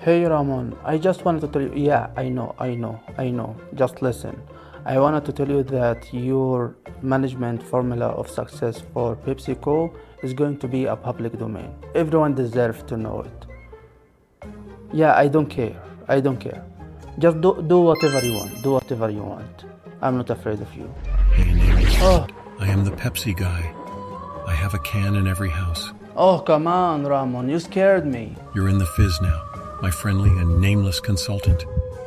Hey Ramon, I just wanted to tell you, yeah, I know, just listen. I wanted to tell you that your management formula of success for PepsiCo is going to be a public domain. Everyone deserves to know it. Yeah, I don't care. Just do whatever you want, do whatever you want. I'm not afraid of you. Hey, nameless. Oh, I am the Pepsi guy. I have a can in every house. oh, come on, Ramon, you scared me. You're in the fizz now, my friendly and nameless consultant.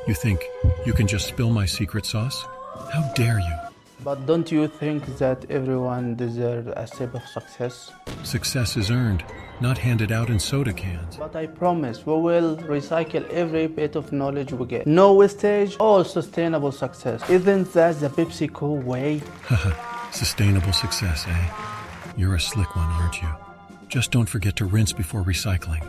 You think you can just spill my secret sauce? How dare you? But don't you think that everyone deserves a sip of success? Success is earned, not handed out in soda cans. But I promise we will recycle every bit of knowledge we get. No wastage, all sustainable success. Isn't that the PepsiCo way? Sustainable success, eh? You're a slick one, aren't you? Just don't forget to rinse before recycling.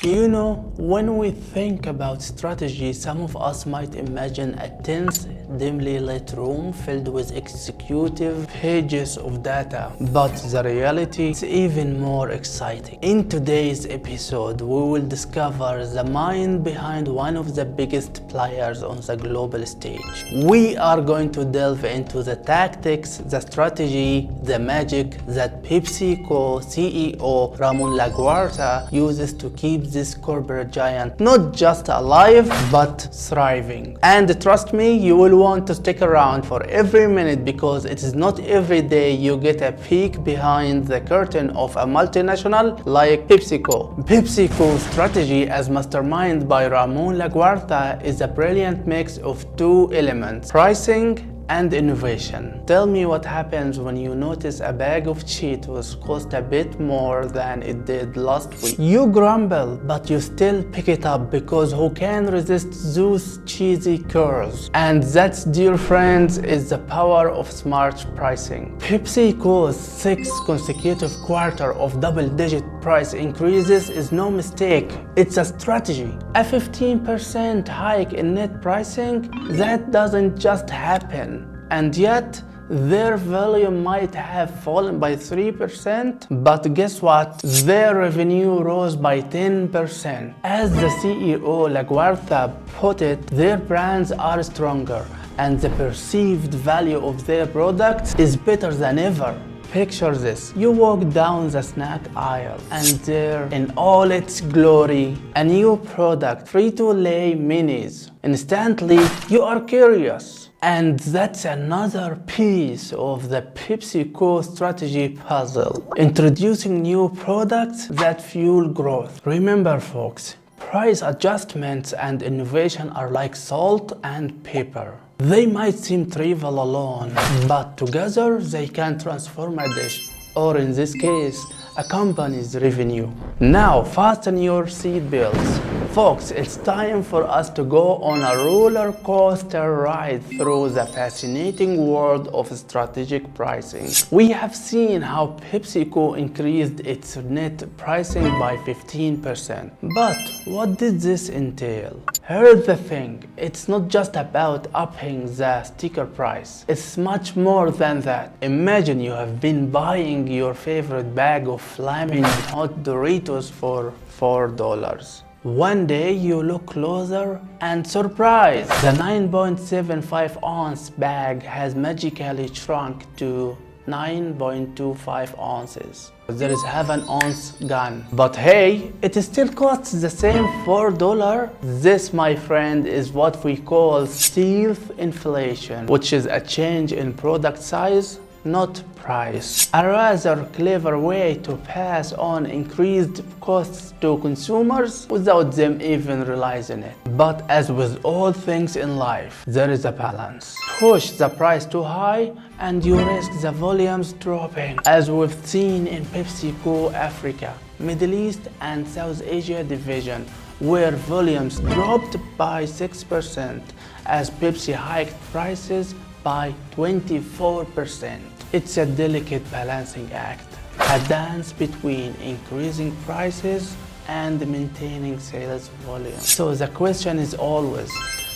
You know, when we think about strategy, some of us might imagine a tense, dimly lit room filled with executive pages of data. But the reality is even more exciting. In today's episode, we will discover the mind behind one of the biggest players on the global stage. We are going to delve into the tactics, the strategy, the magic that PepsiCo CEO Ramon Laguarta uses to keep this corporate giant not just alive but thriving. And trust me, you will want to stick around for every minute because it is not every day you get a peek behind the curtain of a multinational like PepsiCo. PepsiCo's strategy as mastermind by Ramon Laguarta is a brilliant mix of two elements: pricing and innovation. Tell me what happens when you notice a bag of Cheetos cost a bit more than it did last week. You grumble, but you still pick it up because who can resist those cheesy curls? And that, dear friends, is the power of smart pricing. PepsiCo's 6th consecutive quarter of double-digit price increases is no mistake. It's a strategy. A 15% hike in net pricing, that doesn't just happen. And yet, their volume might have fallen by 3%, but guess what? Their revenue rose by 10%. As the CEO Laguarta put it, their brands are stronger and the perceived value of their products is better than ever. Picture this, you walk down the snack aisle and there, in all its glory, a new product, Frito-Lay Minis. Instantly, you are curious. And that's another piece of the PepsiCo strategy puzzle. Introducing new products that fuel growth. Remember folks, price adjustments and innovation are like salt and pepper. They might seem trivial alone, but together they can transform a dish, or in this case, a company's revenue. Now, fasten your seatbelts. Folks, it's time for us to go on a roller coaster ride through the fascinating world of strategic pricing. We have seen how PepsiCo increased its net pricing by 15%. But what did this entail? Here's the thing, it's not just about upping the sticker price. It's much more than that. Imagine you have been buying your favorite bag of flaming hot Doritos for $4. One day you look closer and surprise! The 9.75 ounce bag has magically shrunk to 9.25 ounces. There is half an ounce gone. But hey, it still costs the same $4. This, my friend, is what we call stealth inflation, which is a change in product size, not price. A rather clever way to pass on increased costs to consumers without them even realizing it. But as with all things in life, there is a balance. Push the price too high and you risk the volumes dropping, as we've seen in PepsiCo Africa, Middle East and South Asia division, where volumes dropped by 6% as Pepsi hiked prices by 24%. It's a delicate balancing act, a dance between increasing prices and maintaining sales volume. So the question is always,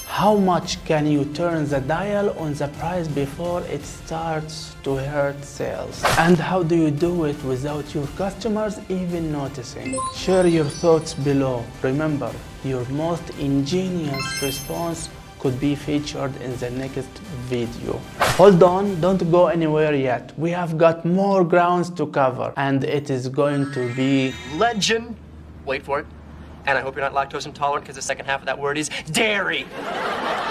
How much can you turn the dial on the price before it starts to hurt sales? And how do you do it without your customers even noticing? Share your thoughts below. Remember, your most ingenious response could be featured in the next video. Hold on, don't go anywhere yet. We have got more grounds to cover, and it is going to be legend. Wait for it. And I hope you're not lactose intolerant, because the second half of that word is dairy.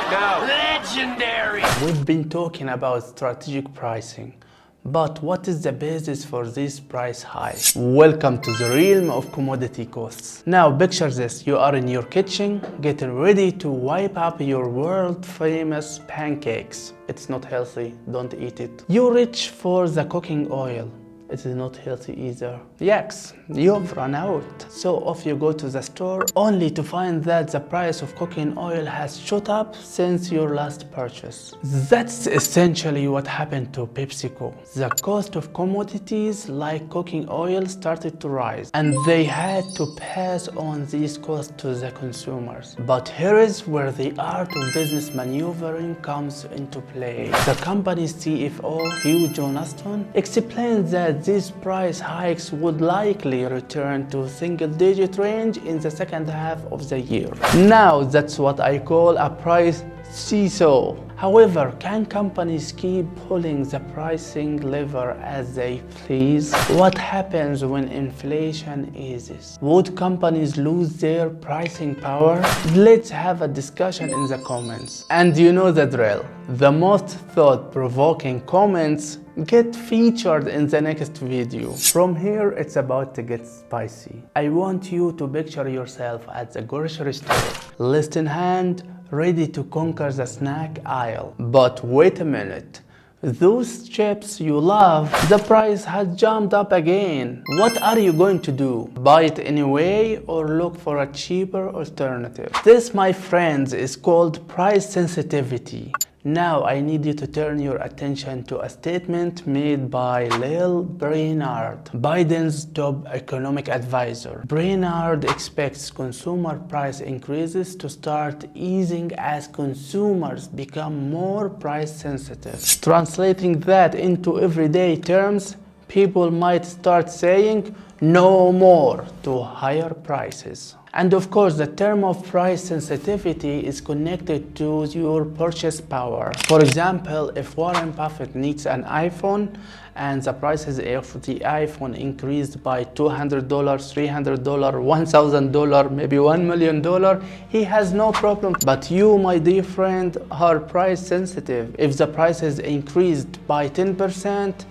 No. Legendary. We've been talking about strategic pricing, but what is the basis for this price hike? Welcome to the realm of commodity costs. Now picture this, you are in your kitchen getting ready to wipe up your world famous pancakes. It's not healthy, don't eat it. You reach for the cooking oil. It is not healthy either. Yikes, you've run out. So off you go to the store, only to find that the price of cooking oil has shot up since your last purchase. That's essentially what happened to PepsiCo. The cost of commodities like cooking oil started to rise, and they had to pass on these costs to the consumers. But here is where the art of business maneuvering comes into play. The company's CFO, Hugh Johnston, explained that these price hikes would likely return to single-digit range in the second half of the year. Now that's what I call a price seesaw. However, can companies keep pulling the pricing lever as they please? What happens when inflation eases? Would companies lose their pricing power? Let's have a discussion in the comments. And you know the drill. The most thought-provoking comments get featured in the next video. From here, it's about to get spicy. I want you to picture yourself at the grocery store, list in hand, ready to conquer the snack aisle. But wait a minute. Those chips you love, the price has jumped up again. What are you going to do? Buy it anyway or look for a cheaper alternative? This, my friends, is called price sensitivity. Now I need you to turn your attention to a statement made by Lil Brainard, Biden's top economic advisor. Brainard expects consumer price increases to start easing as consumers become more price sensitive. Translating that into everyday terms, people might start saying no more to higher prices. And of course, the term of price sensitivity is connected to your purchase power. For example, if Warren Buffett needs an iPhone and the prices of the iPhone increased by $200, $300, $1,000, maybe $1 million, he has no problem. But you, my dear friend, are price sensitive. If the prices increased by 10%,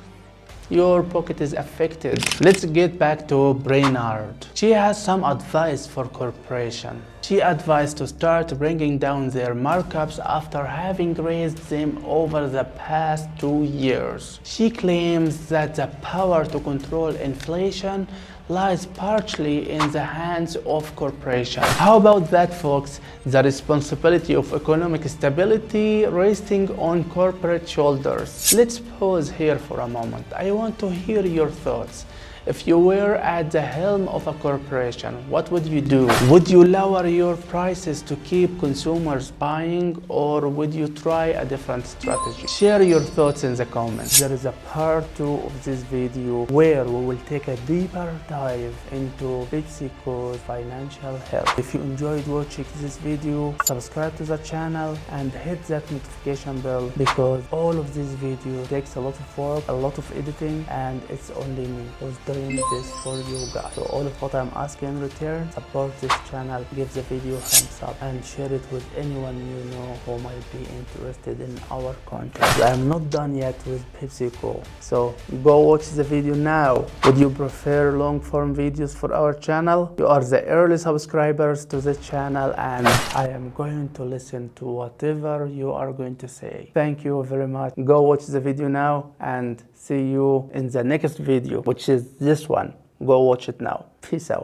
your pocket is affected. Let's get back to Brainard. She has some advice for corporations. She advised to start bringing down their markups after having raised them over the past 2 years. She claims that the power to control inflation lies partially in the hands of corporations. How about that, folks? The responsibility of economic stability resting on corporate shoulders. Let's pause here for a moment. I want to hear your thoughts. If you were at the helm of a corporation, what would you do? Would you lower your prices to keep consumers buying, or would you try a different strategy? Share your thoughts in the comments. There is a part 2 of this video where we will take a deeper dive into PepsiCo's financial health. If you enjoyed watching this video, subscribe to the channel and hit that notification bell, because all of this video takes a lot of work, a lot of editing, and it's only me who's doing this for you guys. So all of what I'm asking in return, support this channel, give the video a thumbs up, and share it with anyone you know who might be interested in our content. I am not done yet with PepsiCo, so go watch the video now. Would you prefer long form videos for our channel? You are the early subscribers to the channel, and I am going to listen to whatever you are going to say. Thank you very much. Go watch the video now, and see you in the next video, which is this one. Go watch it now. Peace out.